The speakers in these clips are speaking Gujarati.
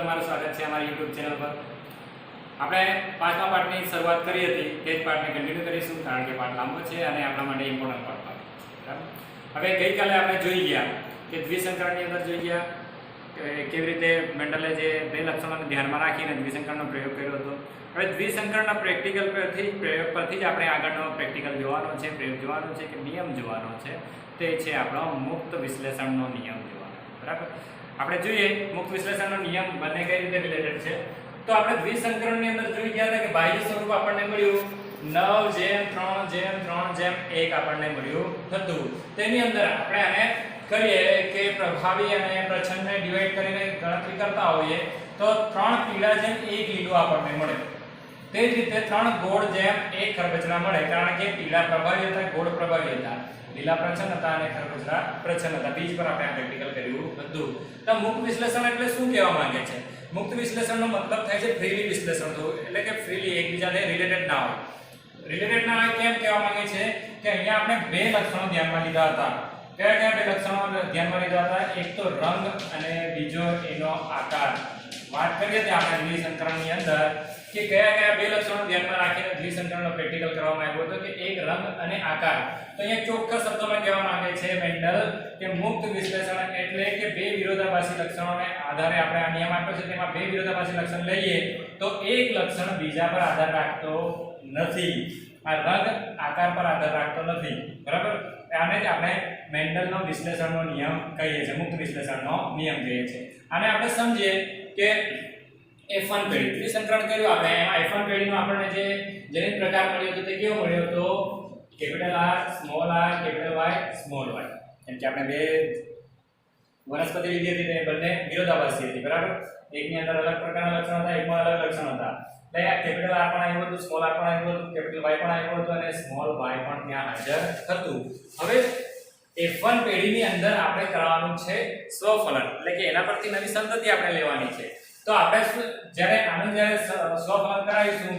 તમારું સ્વાગત છે અમારી YouTube ચેનલ પર। આપણે પાંચમા પાઠની શરૂઆત કરી હતી તે જ પાઠને કન્ટિન્યુ કરીશું કારણ કે પાઠ લાંબો છે અને આપણા માટે ઇમ્પોર્ટન્ટ પાઠ છે, બરાબર। હવે ગઈકાલે આપણે જોઈ ગયા કે દ્વિસંકરણની અંદર જોઈ ગયા કે કેવી રીતે મેન્ડલે જે બે લક્ષણોને ધ્યાનમાં રાખીને દ્વિસંકરણનો પ્રયોગ કર્યો હતો। હવે દ્વિસંકરણના પ્રયોગ પરથી જ આપણે આગળનો પ્રેક્ટિકલ જોવાનો છે, પ્રયોગ જોવાનો છે કે નિયમ જોવાનો છે, તે છે આપણો મુક્ત વિશ્લેષણનો નિયમ જોવાનો, બરાબર। આપણે જોઈએ મુક્ત વિશ્લેષણનો નિયમ બંને કઈ રીતે રિલેટેડ છે। તો આપણે દ્વિસંકરણની અંદર જોઈ ગયા હતા કે બાહ્ય સ્વરૂપ આપણને મળ્યું 9:3:3:1 આપણને મળ્યું હતું। તેની અંદર આપણે આને કરીએ કે પ્રભાવી અને પ્રચ્છન્નને ડિવાઈડ કરીને ગણતરી કરતા હોઈએ તો 3 પીળા જેમ 1 લીલો આપણને મળે। તે જ રીતે 3 ગોળ જેમ 1 ખરબચડા મળે કારણ કે પીળા પ્રભાવી હતા, ગોળ પ્રભાવી હતા, લીલા પ્રચ્છન્ન હતા અને ખરબચડા પ્રચ્છન્ન હતા। બીજ પર આપણે આ પ્રેક્ટિકલ કર્યું હતું। તો મુક્ત વિશ્લેષણ એટલે શું કહેવા માંગે છે? મુક્ત વિશ્લેષણનો મતલબ થાય છે ફ્રીલી વિશ્લેષણ થવું, એટલે કે ફ્રીલી એકબીજાને રિલેટેડ ના હોય। રિલેટેડ ના હોય કેમ કહેવા માંગે છે કે અહીંયા આપણે બે લક્ષણો ધ્યાનમાં લીધા હતા। કયા કયા બે લક્ષણો ધ્યાનમાં લીધા હતા? એક તો રંગ અને બીજો એનો આકાર। વાત કરીએ કે આપણે દ્વિસંકરણની અંદર કે કયા કયા બે લક્ષણો ધ્યાનમાં રાખીને દ્વિસંકરણનો પ્રેક્ટિકલ કરવામાં આવ્યો હતો કે એક રંગ અને આકાર। તો અહીંયા ચોખ્ખા શબ્દોમાં કહેવા માંગે છે મેન્ડલ કે મુક્ત વિશ્લેષણ એટલે કે બે વિરોધાભાસી લક્ષણોને આધારે આપણે આ નિયમ આપ્યો છે તેમાં બે વિરોધાભાસી લક્ષણ લઈએ તો એક લક્ષણ બીજા પર આધાર રાખતો નથી। આ રંગ આકાર પર આધાર રાખતો નથી, બરાબર। આને જ આપણે મેન્ડલનો વિશ્લેષણનો નિયમ કહીએ છીએ, મુક્ત વિશ્લેષણનો નિયમ કહીએ છીએ। આને આપણે સમજીએ કે F1 પેઢી દ્વિસંકરણ કર્યું આપણે, એમાં F1 પેઢીનો આપણને જે જનિત પ્રકાર મળ્યો હતો તે કેવો મળ્યો હતો? Capital R small r capital Y small y। એમ કે આપણે બે વનસ્પતિ લીધી હતી તે બંને વિરોધાભાસી હતી, બરાબર। એકની અંદર અલગ પ્રકારના લક્ષણ હતા, એકમાં અલગ લક્ષણ હતા। એટલે આ કેપિટલ R પણ આવ્યું હતું, સ્મોલ r પણ આવ્યું હતું, કેપિટલ Y પણ આવ્યું હતું અને સ્મોલ y પણ ત્યાં હાજર હતું। હવે F1 પેઢીની અંદર આપણે કરવાનું છે સ્વફલન, એટલે કે એના પરથી નવી સંતતિ આપણે લેવાની છે। તો આપણે જ્યારે સ્વફલન કરાવીશું,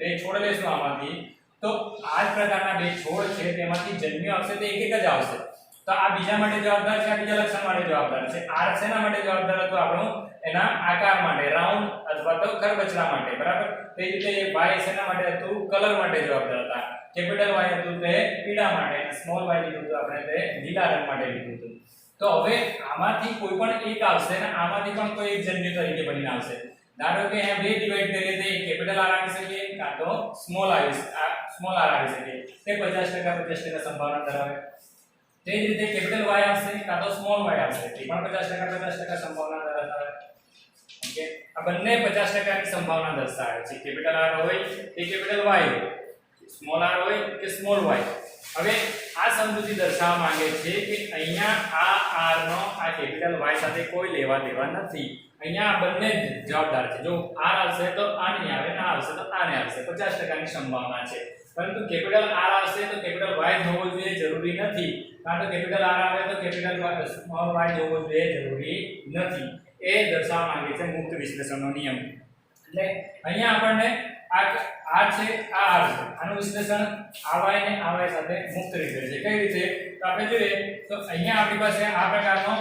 બે છોડ લેશું આમાંથી, તો આ જ પ્રકારના બે છોડ છે તેમાંથી જન્મ્યો આવશે તે એક જ આવશે। તો આ બીજા માટે જવાબદાર છે, આ બીજા લક્ષણ માટે જવાબદાર છે। R શેના માટે જવાબદાર હતો? આપણું એના આકાર માટે, રાઉન્ડ અથવા તો ખરબચડા માટે, બરાબર। તે રીતે Y શેના માટે હતું? કલર માટે જવાબદાર હતા। કેપિટલ Y હતું તે પીળા માટે અને સ્મોલ y લીધું હતું આપણે તે લીલા રંગ માટે લીધું હતું। તો હવે આમાંથી કોઈ પણ એક આવશે અને આમાંથી પણ કોઈ એક જન્મ્ય તરીકે બનીને આવશે। ધારો કે અહીંયા બે ડિવાઈડ કરીએ તો એક કેપિટલ R આવી શકે કાં તો સ્મોલ r આવી શકે। તે 50% 50% સંભાવના ધરાવે। તે જ રીતે કેપિટલ Y આવશે કાં તો સ્મોલ y આવશે, તે પણ 50% સંભાવના ધરાવે। ઓકે, આ બંને 50% ની સંભાવના દર્શાવે છે। કેપિટલ R હોય કે કેપિટલ Y હોય, સ્મોલ r હોય કે સ્મોલ y। હવે આ સમજૂતી દર્શાવવા માંગે છે કે અહીંયા આ r નો આ કેપિટલ Y સાથે કોઈ લેવા દેવા નથી। અહીંયા આ બંને જવાબદાર છે। જો r આવશે તો આને આવે, ના આવશે તો આને આવશે, 50% ની સંભાવના છે। પરંતુ કેપિટલ R આવશે તો કેપિટલ Y જ હોવો જોઈએ જરૂરી નથી, કારણ કે કેપિટલ R આવે તો કેપિટલ સ્મોલ y જ હોવો જોઈએ જરૂરી નથી। એ દર્શાવવા માંગે છે મુક્ત વિશ્લેષણનો નિયમ। એટલે અહીંયા આપણને આ r છે, આ r છે, આનું વિશ્લેષણ આ y ને આ y સાથે મુક્ત રીતે છે। કઈ રીતે? તો આપણે જોઈએ તો અહીંયા આપણી પાસે આ પ્રકારનો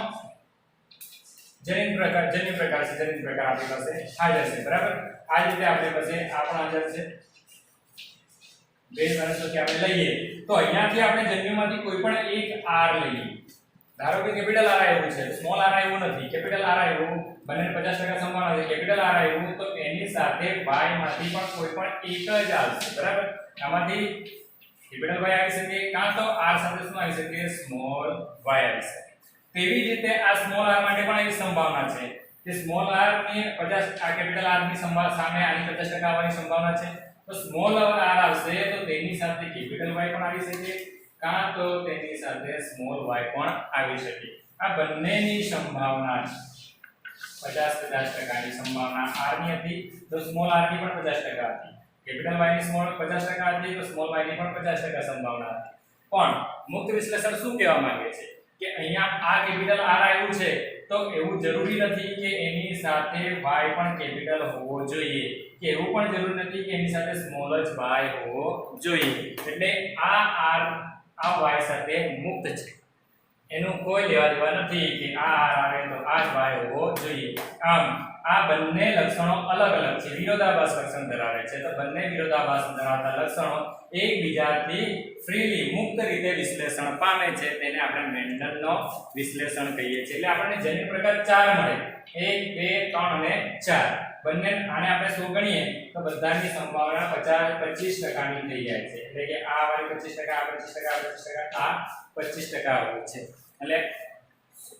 જનિત પ્રકાર આપણી પાસે હાજર છે, બરાબર। આ રીતે આપણી પાસે આ પણ હાજર છે। બે વનસ્પતિ આપણે લઈએ તો અહીંયાથી આપણે જન્મ્યમાંથી કોઈ પણ એક r લઈએ। ધારો કે કેપિટલ R આવ્યું છે, સ્મોલ r આવ્યું નથી, કેપિટલ R આવ્યું, બંને 50% સંભાવના છે। કેપિટલ R આવ્યું તો એની સાથે y માંથી પણ કોઈ પણ એક જ આવશે, બરાબર। આમાંથી કેપિટલ Y આવી શકે કાં તો r સાથે શું આવી શકે? સ્મોલ y આવી શકે। તેવી જ રીતે આ સ્મોલ r માટે પણ એવી સંભાવના છે કે સ્મોલ r ની 50 આ કેપિટલ R ની સામે આની 50% આવવાની સંભાવના છે। તો સ્મોલ r આવશે તો તેની સાથે કેપિટલ Y પણ આવી શકે કાં તો તેની સાથે સ્મોલ y પણ આવી શકે। આ બંનેની સંભાવના છે 50% ની સંભાવના r ની હતી તો સ્મોલ r ની પણ 50% હતી, કેપિટલ Y ની સ્મોલ 50% હતી તો સ્મોલ y ની પણ 50% સંભાવના હતી। પણ મુક્ત વિશ્લેષણ શું કહેવા માંગે છે કે અહીંયા આ કેપિટલ R આવ્યું છે તો એવું જરૂરી નથી કે એની સાથે y પણ કેપિટલ હોવો જોઈએ, કે એવું પણ જરૂરી નથી કે એની સાથે સ્મોલ જ y હોવો જોઈએ। એટલે આ r આ y સાથે મુક્ત છે, એનું કોઈ લેવા દેવા નથી કે આ r આવે તો આ જ y હોવો જોઈએ। આમ આ બંને લક્ષણો અલગ અલગ છે, વિરોધાભાસ લક્ષણ ધરાવે છે. તો બંને વિરોધાભાસ ધરાવતા લક્ષણો એકબીજાથી ફ્રીલી મુક્ત રીતે વિશ્લેષણ પામે છે, તેને આપણે મેન્ડલનો વિશ્લેષણ કહીએ છીએ. એટલે આપણને જન્યુ પ્રકાર 4 મળે, 1 2 3 અને 4. બંને આને આપણે શું ગણીએ તો બધાની સંભાવના 25% ની થઈ જાય છે. એટલે કે આ વાળી 25%, આ 25%, આ 25%, આ 25% હોય છે. એટલે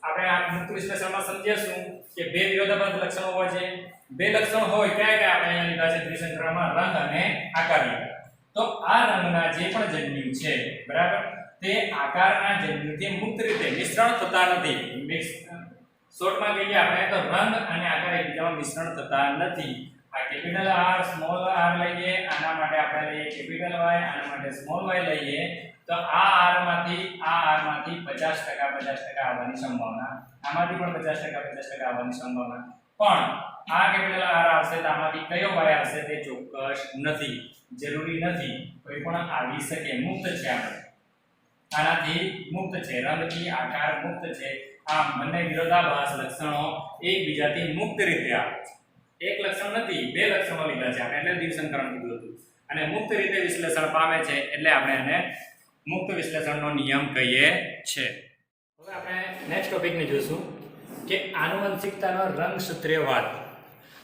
આપણે આ મુક્ત વિશ્લેષણમાં સમજીશું કે બે વિરોધાભાસ લક્ષણો હોય છે. બે લક્ષણો હોય ક્યાં ક્યાં આપણે અહીંયા લીધા છે દ્વિસંકરણમાં, રંગ અને આકાર લીધા. તો આ રંગના જે પણ જન્યુ છે બરાબર, તે આકારના જન્યુથી મુક્ત રીતે મિશ્રણ થતા નથી. શોર્ટમાં કહીએ આપણે તો રંગ અને આકાર એકબીજામાં મિશ્રણ થતા નથી. આ કેપિટલ R સ્મોલ r લઈએ, આના માટે આપણે લઈએ કેપિટલ Y, આના માટે સ્મોલ y લઈએ, તો આ r માંથી 50% આવવાની સંભાવના, આમાંથી પણ 50% આવવાની સંભાવના. પણ આ કેપિટલ R આવશે તો આમાંથી કયો y આવશે તે ચોક્કસ નથી, જરૂરી નથી, કોઈ પણ આવી શકે. મુક્ત છે, આપણે આનાથી મુક્ત છે, રંગથી આકાર મુક્ત છે. આ બંને વિરોધાભાસ લક્ષણો એકબીજાથી મુક્ત રીતે આવે છે. એક લક્ષણ નથી, બે લક્ષણો લીધા છે આપણે, એટલે દ્વિસંકરણ કીધું હતું. અને મુક્ત રીતે વિશ્લેષણ પામે છે એટલે આપણે એને મુક્ત વિશ્લેષણનો નિયમ કહીએ છીએ. હવે આપણે નેક્સ્ટ ટોપિકને જોઈશું કે આનુવંશિકતાનો રંગસૂત્રીયવાદ.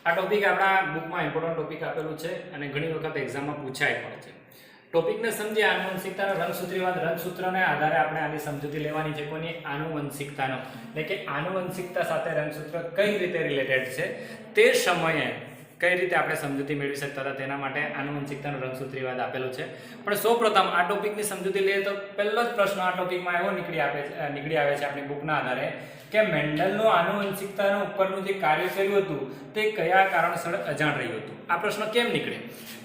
આ ટોપિક આપણા બુકમાં ઇમ્પોર્ટન્ટ ટોપિક આપેલું છે અને ઘણી વખત એક્ઝામમાં પૂછાય પણ છે. ટોપિકને સમજીએ. આનુવંશિકતાનો રંગસૂત્રીયવાદ. રંગસૂત્રને આધારે આપણે આની સમજૂતી લેવાની છે. કોની? આનુવંશિકતાનો. એટલે કે આનુવંશિકતા સાથે રંગસૂત્ર કઈ રીતે રિલેટેડ છે, તે સમયે કઈ રીતે આપણે સમજૂતી મેળવી શકતા હતા, તેના માટે આનુવંશિકતાનો રંગસૂત્રીયવાદ આપેલો છે. પણ સૌપ્રથમ આ ટોપિકની સમજૂતી લઈએ તો પહેલો જ પ્રશ્ન આ ટોપિકમાં એવો નીકળી આવે છે આપણી બુકના આધારે કે મેન્ડલનું આનુવંશિકતાનું ઉપરનું જે કાર્ય કર્યું હતું તે કયા કારણસર અજાણ રહ્યું હતું. આ પ્રશ્ન કેમ નીકળે?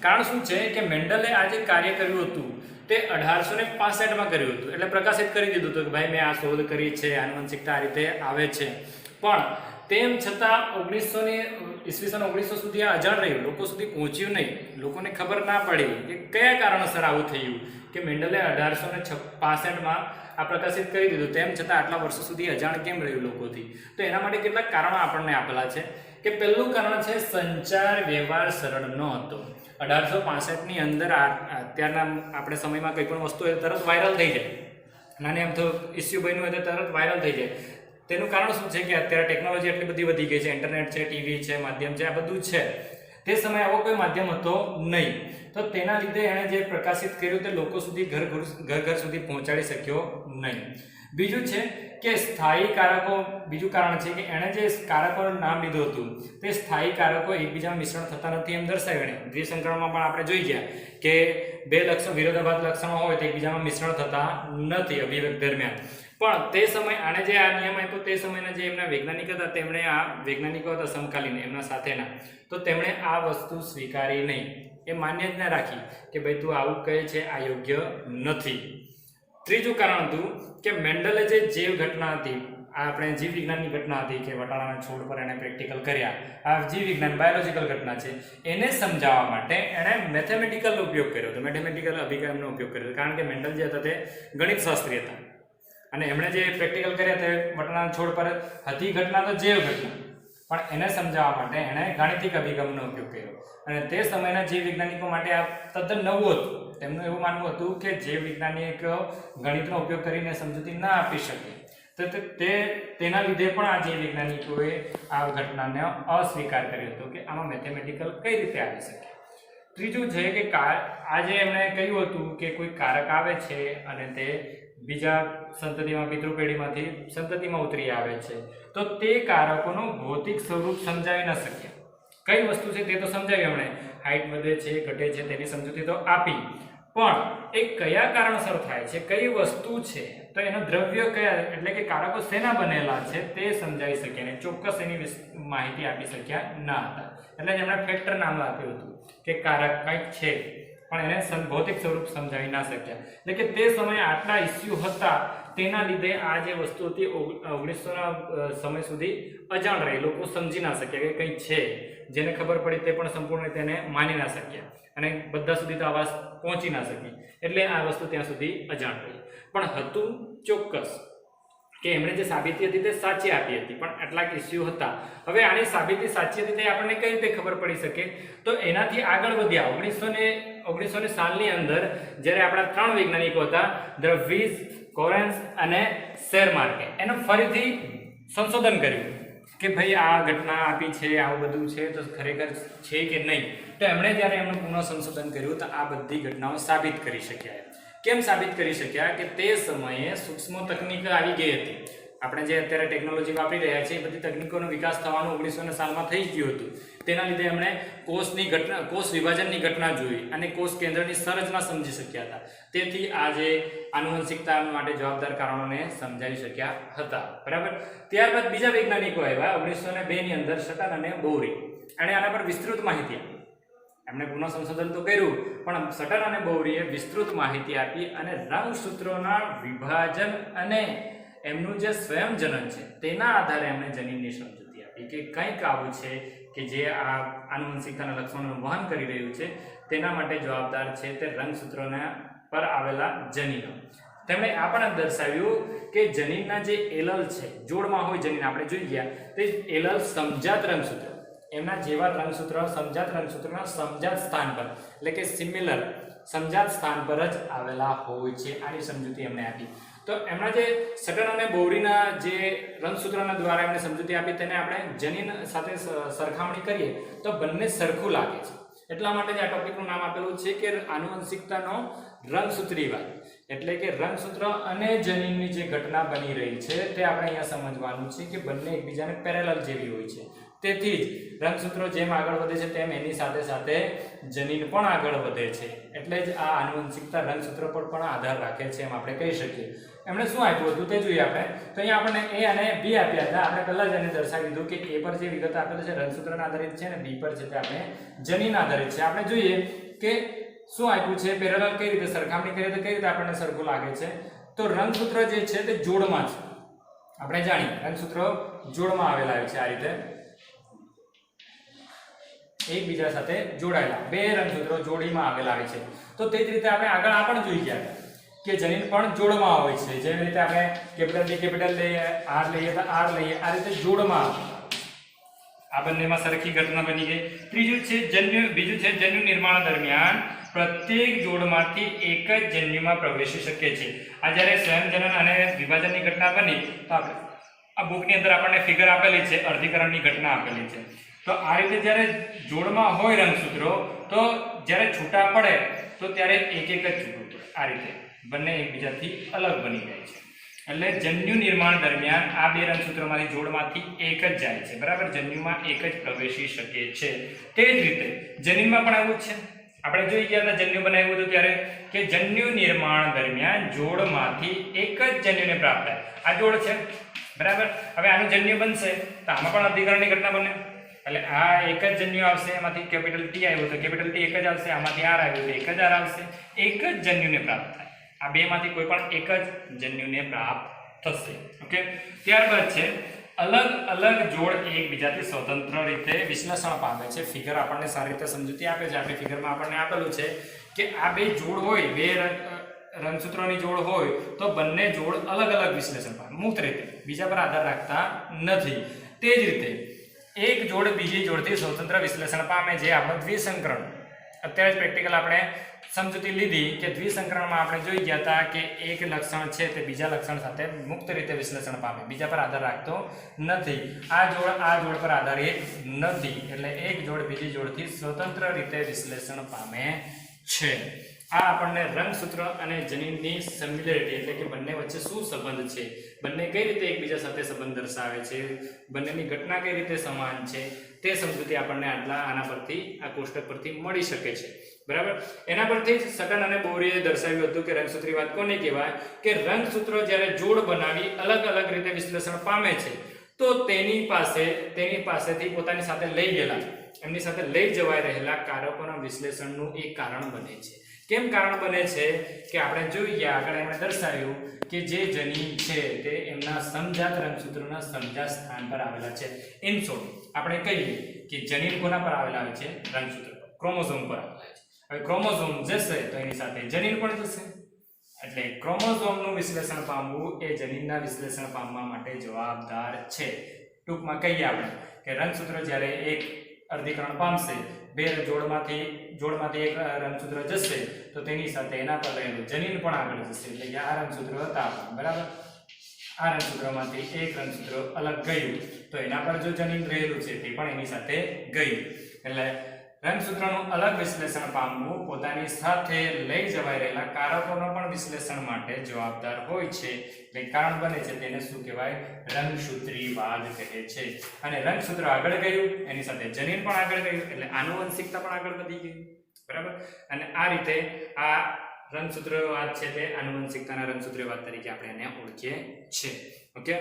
કારણ શું છે કે મેન્ડલે આ જે કાર્ય કર્યું હતું તે 1865માં કર્યું હતું. એટલે પ્રકાશિત કરી દીધું હતું કે ભાઈ મેં આ શોધ કરી છે, આનુવંશિકતા આ રીતે આવે છે. પણ તેમ છતાં 1900 સુધી આ અજાણ રહ્યું, લોકો સુધી પહોંચ્યું નહીં, લોકોને ખબર ના પડી કે કયા કારણસર આવું થયું કે મેન્ડલે 1865માં આ પ્રકાશિત કરી દીધું, તેમ છતાં આટલા વર્ષો સુધી અજાણ કેમ રહ્યું લોકોથી. તો એના માટે કેટલાક કારણો આપણને આપેલા છે કે પહેલું કારણ છે સંચાર વ્યવહાર સરળ ન હતો. 1865ની અંદર અત્યારના આપણે સમયમાં કંઈ પણ વસ્તુ તરત વાયરલ થઈ જાય, નાની આમ તો ઇસ્યુ બન્યું હોય તો તરત વાયરલ થઈ જાય. તેનું કારણ શું છે કે અત્યારે ટેકનોલોજી એટલી બધી વધી ગઈ છે, ઇન્ટરનેટ છે, ટીવી છે, માધ્યમ છે, આ બધું છે. તે સમયે આવો કોઈ માધ્યમ હતો નહીં. તો તેના લીધે એણે જે પ્રકાશિત કર્યું તે લોકો સુધી ઘર સુધી પહોંચાડી શક્યો નહીં. બીજું છે કે સ્થાયી કારકો. બીજું કારણ છે કે એણે જે કારકોનું નામ લીધું હતું તે સ્થાયી કારકો એકબીજામાં મિશ્રણ થતા નથી એમ દર્શાવ્યું. એણે દ્વિસંકરણમાં પણ આપણે જોઈ ગયા કે બે વિરોધાભાસ લક્ષણો હોય તો એકબીજામાં મિશ્રણ થતા નથી અભિવ્યક્તિ દરમિયાન. પણ તે સમય આને જે આ નિયમ આપ્યો તે સમયના જે એમના વૈજ્ઞાનિક હતા, તેમણે આ વૈજ્ઞાનિકો હતા સમકાલીન એમના સાથેના, તો તેમણે આ વસ્તુ સ્વીકારી નહીં. એ માન્ય જ ના રાખી કે ભાઈ તું આવું કહે છે આ યોગ્ય નથી. ત્રીજું કારણ હતું કે મેન્ડલે જે જીવ ઘટના હતી, આ આપણે જીવ વિજ્ઞાનની ઘટના હતી કે વટાણાના છોડ પર એને પ્રેક્ટિકલ કર્યા, આ જીવ વિજ્ઞાન બાયોલોજીકલ ઘટના છે, એને સમજાવવા માટે એણે મેથેમેટિકલ ઉપયોગ કર્યો હતો, મેથેમેટિકલ અભિગમનો ઉપયોગ કર્યો. કારણ કે મેન્ડલ જે હતા તે ગણિત શાસ્ત્રી હતા અને એમણે જે પ્રેક્ટિકલ કર્યા તે વટાણાના છોડ પર હતી ઘટના તો જૈવ ઘટના, પણ એને સમજાવવા માટે એણે ગાણિતિક અભિગમનો ઉપયોગ કર્યો. અને તે સમયના જીવ વૈજ્ઞાનિકો માટે આ તદ્દન નવું હતું. તેમનું એવું માનવું હતું કે જીવ વૈજ્ઞાનિકો ગણિતનો ઉપયોગ કરીને સમજૂતી ના આપી શકે, તો તેના લીધે પણ આ જીવ વૈજ્ઞાનિકોએ આ ઘટનાને અસ્વીકાર કર્યો હતો કે આમાં મેથેમેટિકલ કઈ રીતે આવી શકે. ત્રીજું છે કે આજે એમણે કહ્યું હતું કે કોઈ કારક આવે છે અને તે બીજા સંતતિમાં, પિતૃપેઢીમાંથી સંતતિમાં ઉતરી આવે છે, તો તે કારકોનું ભૌતિક સ્વરૂપ સમજાવી ન શક્યા. કઈ વસ્તુ છે તે તો સમજાવ્યું એમણે, હાઇટ વધે છે, ઘટે છે, તેની સમજૂતી તો આપી, પણ એ કયા કારણસર થાય છે, કઈ વસ્તુ છે, તો એનો દ્રવ્ય કયા, એટલે કે કારકો શેના બનેલા છે તે સમજાવી શક્યા નહીં, ચોક્કસ એની માહિતી આપી શક્યા ના હતા. એટલે જ એમણે ફેક્ટર નામ આપ્યું હતું કે કારક કંઈક છે, પણ એને ભૌતિક સ્વરૂપ સમજાવી ના શક્યા. એટલે કે તે સમયે આટલા ઇસ્યુ હતા, તેના લીધે આ જે વસ્તુ હતી 1900ના સમય સુધી અજાણ રહી, લોકો સમજી ના શક્યા કે કંઈ છે. જેને ખબર પડી તે પણ સંપૂર્ણ તેને માની ના શક્યા અને બધા સુધી તો આ વાત પહોંચી ના શકી, એટલે આ વસ્તુ ત્યાં સુધી અજાણ રહી. પણ હતું ચોક્કસ, કે એમણે જે સાબિતી હતી તે સાચી આપી હતી, પણ આટલાક ઇસ્યુ હતા. હવે આની સાબિતી સાચી હતી તે આપણને કઈ રીતે ખબર પડી શકે? તો એનાથી આગળ વધ્યા 1900 સાલની અંદર જ્યારે આપણા 3 વૈજ્ઞાનિકો હતા, દ્રવિડ, કોરેન્સ અને શેરમાર્કે એનું ફરીથી સંશોધન કર્યું કે ભાઈ આ ઘટના આપી છે, આવું બધું છે તો ખરેખર છે કે નહીં. તો એમણે જ્યારે એમનું પુનઃ સંશોધન કર્યું તો આ બધી ઘટનાઓ સાબિત કરી શક્યા. કેમ સાબિત કરી શક્યા? કે તે સમયે સૂક્ષ્મ તકનીક આવી ગઈ હતી. આપણે જે અત્યારે ટેકનોલોજી વાપરી રહ્યા છીએ એ બધી તકનીકોનો વિકાસ થવાનો 1900 સાલમાં થઈ જ ગયું હતું. તેના લીધે એમણે કોષ વિભાજનની ઘટના જોઈ અને કોષ કેન્દ્રની સંરચના સમજી શક્યા હતા. તેથી આજે આનુવંશિકતા માટે જવાબદાર કારણોને સમજાવી શક્યા હતા. બરાબર. ત્યારબાદ બીજા વૈજ્ઞાનિકો આવ્યા 1902 ની અંદર, સટન અને બોરી. અને આના પર વિસ્તૃત માહિતી આપી. એમણે પુનઃ સંશોધન તો કર્યું, પણ સટન અને બોરીએ વિસ્તૃત માહિતી આપી અને રંગસૂત્રોના વિભાજન અને એમનું જે સ્વયંજનન છે તેના આધારે એમણે જનીનની સમજૂતી આપી કે કંઈક આવું છે કે જે આ આનુવંશિકતાના લક્ષણોનું વહન કરી રહ્યું છે, તેના માટે જવાબદાર છે તે રંગસૂત્રોના પર આવેલા જનીનો. તેમણે આ પણ દર્શાવ્યું કે જનીનના જે એલલ છે, જોડમાં હોય જનીન, આપણે જોઈ ગયા તે એલલ સમજાત રંગસૂત્ર, એમના જેવા રંગસૂત્ર સમજાત રંગસૂત્રના સમજાત સ્થાન પર, એટલે કે સિમિલર સમજાત સ્થાન પર જ આવેલા હોય છે. આની સમજૂતી એમણે આપી. તો એમના જે સટન અને બોરીના જે રંગસૂત્રના દ્વારા એમણે સમજૂતી આપી તેને આપણે જનીન સાથે સરખામણી કરીએ તો બંને સરખું લાગે છે. એટલા માટે જ આ ટોપિકનું નામ આપેલું છે કે આનુવંશિકતાનો રંગસૂત્રીવાદ. એટલે કે રંગસૂત્ર અને જનીનની જે ઘટના બની રહી છે તે આપણે અહીંયા સમજવાનું છે કે બંને એકબીજાને પેરેલલ જેવી હોય છે. તેથી જ રંગસૂત્રો જેમ આગળ વધે છે તેમ એની સાથે સાથે જનીન પણ આગળ વધે છે. એટલે જ આ આનુવંશિકતા રંગસૂત્ર પર પણ આધાર રાખે છે એમ આપણે કહી શકીએ. એમણે શું આપ્યું હતું તે જોઈએ આપણે. તો અહીંયા આપણને A અને B આપ્યા હતા. આપણે પહેલા જ એને દર્શાવી દીધું કે A પર જે વિગત આપેલી છે રંગસૂત્રના આધારિત છે અને B પર છે તે આપણે જનીન આધારિત છે. આપણે જોઈએ કે શું આપ્યું છે, પેરેલલ કઈ રીતે સરખામણી કરીએ તો કઈ રીતે આપણને સરખું લાગે છે. તો રંગસૂત્ર જે છે તે જોડમાં છે. આપણે જાણીએ રંગસૂત્રો જોડમાં આવેલા હોય છે, આ રીતે એકબીજા સાથે જોડાયેલા બે રંગસૂત્રો જોડીમાં આવેલા હોય છે. તો તે જ રીતે આપણે આગળ આ પણ જોઈ ગયા કે જનીન પણ જોડમાં હોય છે. જેવી રીતે આપણે કેપિટલ D કેપિટલ લઈએ, R લઈએ તો R લઈએ, આ રીતે જોડમાં આ બંનેમાં સરખી ઘટના બની ગઈ. બીજું છે જન્યુ નિર્માણ દરમિયાન પ્રત્યેક જોડમાંથી એક જ જન્યુમાં પ્રવેશી શકે છે. આ જ્યારે સ્વયંજનન અને વિભાજનની ઘટના બની તો આપણે આ બુકની અંદર આપણને ફિગર આપેલી છે, અર્ધીકરણની ઘટના આપેલી છે. તો આ રીતે જ્યારે જોડમાં હોય રંગસૂત્રો તો જ્યારે છૂટા પડે તો ત્યારે એક એક જ છૂટું પડે. આ રીતે બંને એકબીજાથી અલગ બની જાય છે. એટલે જન્યુ નિર્માણ દરમિયાન આ બે રંગસૂત્રોમાંથી જોડમાંથી એક જ જાય છે. બરાબર. જન્યુમાં એક જ પ્રવેશી શકે છે. તે જ રીતે જનીનમાં પણ આવું જ છે. આપણે જોઈ ગયા હતા જન્યુ બનાવ્યું હતું ત્યારે કે જન્યુ નિર્માણ દરમિયાન જોડમાંથી એક જ જન્યુને પ્રાપ્ત થાય. આ જોડ છે. બરાબર. હવે આનું જન્યુ બનશે તો આમાં પણ અધિકરણની ઘટના બને. એટલે આ એક જ જન્યુ આવશે, એમાંથી કેપિટલ T આવ્યું તો કેપિટલ T એક જ આવશે, આમાંથી R આવ્યું તો એક જ R આવશે. એક જ જન્યુને પ્રાપ્ત થાય. આ બેમાંથી કોઈ પણ એક જ જન્યુને પ્રાપ્ત થશે. ઓકે. ત્યારબાદ છે અલગ અલગ જોડ એકબીજાથી સ્વતંત્ર રીતે વિશ્લેષણ પામે છે. ફિગર આપણને સારી રીતે સમજૂતી આપે છે. આપણી ફિગરમાં આપણને આપેલું છે કે આ બે જોડ હોય, બે રંગસૂત્રોની જોડ હોય તો બંને જોડ અલગ અલગ વિશ્લેષણ પામે મુક્ત રીતે, બીજા પર આધાર રાખતા નથી. તે જ રીતે એક જોડ બીજી જોડથી સ્વતંત્ર વિશ્લેષણ પામે જે આપણું દ્વિસંકરણ. અત્યારે જ પ્રેક્ટિકલ આપણે સમજૂતી લીધી કે દ્વિસંકરણમાં આપણે જોઈ ગયા હતા કે એક લક્ષણ છે તે બીજા લક્ષણ સાથે મુક્ત રીતે વિશ્લેષણ પામે, બીજા પર આધાર રાખતો નથી. આ જોડ પર આધારિત નથી. એટલે એક જોડ બીજી જોડથી સ્વતંત્ર રીતે વિશ્લેષણ પામે છે. આ આપણને રંગસૂત્ર અને જનીનની સિમિલરિટી એટલે કે બંને વચ્ચે શું સંબંધ છે, બંને કઈ રીતે એકબીજા સાથે સંબંધ દર્શાવે છે, બંનેની ઘટના કઈ રીતે સમાન છે તે સમજૂતી આપણને આના પરથી, આ કોષ્ટક પરથી મળી શકે છે. બરાબર. એના પરથી જ સટન અને બોરીએ દર્શાવ્યું હતું કે રંગસૂત્રીવાદ કોને કહેવાય કે રંગસૂત્રો જ્યારે જોડ બનાવી અલગ અલગ રીતે વિશ્લેષણ પામે છે તો તેની પાસેથી પોતાની સાથે લઈ ગયેલા, એમની સાથે લઈ જવાઈ રહેલા કારકોના વિશ્લેષણનું એક કારણ બને છે. કેમ કારણ બને છે કે આપણે જોઈએ આગળ એમણે દર્શાવ્યું કે જે જનીન છે તે એમના સમજાત રંગસૂત્રોના સમજાત સ્થાન પર આવેલા છે. ઇન શોર્ટ આપણે કહીએ કે જનીન કોના પર આવેલા હોય છે? રંગસૂત્ર પર, ક્રોમોઝોમ પર આવેલા છે. હવે ક્રોમોઝોમ જશે તો એની સાથે જનીન પણ જશે. એટલે ક્રોમોઝોમનું વિશ્લેષણ પામવું એ જનીનના વિશ્લેષણ પામવા માટે જવાબદાર છે. ટૂંકમાં કહીએ આપણે કે રંગસૂત્ર જ્યારે એક અર્ધીકરણ પામશે, બે જોડમાંથી એક રંગસૂત્ર જશે તો તેની સાથે એના પર રહેલું જનીન પણ આગળ જશે. એટલે કે આ રંગસૂત્ર હતા આપણા, બરાબર, આ રંગસૂત્રમાંથી એક રંગસૂત્ર અલગ ગયું તો એના પર જો જનીન રહેલું છે તે પણ એની સાથે ગયું. એટલે રંગસૂત્રનું અલગ વિશ્લેષણ પામવું પોતાની સાથે લઈ જવાઈ રહેલા કારકોનો પણ વિશ્લેષણ માટે જવાબદાર હોય છે. એટલે કારણ બને છે તેને શું કહેવાય? રંગસૂત્રીવાદ કહે છે. અને રંગસૂત્ર આગળ ગયું એની સાથે જનીન પણ આગળ ગયું એટલે આનુવંશિકતા પણ આગળ વધી ગઈ, બરાબર. અને આ રીતે આ રંગસૂત્રવાદ છે તે આનુવંશિકતાના રંગસૂત્રવાદ તરીકે આપણે એને ઓળખીએ છીએ. ઓકે,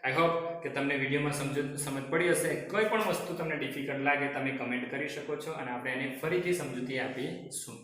આઈ હોપ કે તમને વિડીયોમાં સમજ પડી હશે. કોઈ પણ વસ્તુ તમને ડિફિકલ્ટ લાગે તમે કમેન્ટ કરી શકો છો અને આપણે એને ફરીથી સમજૂતી આપીશું.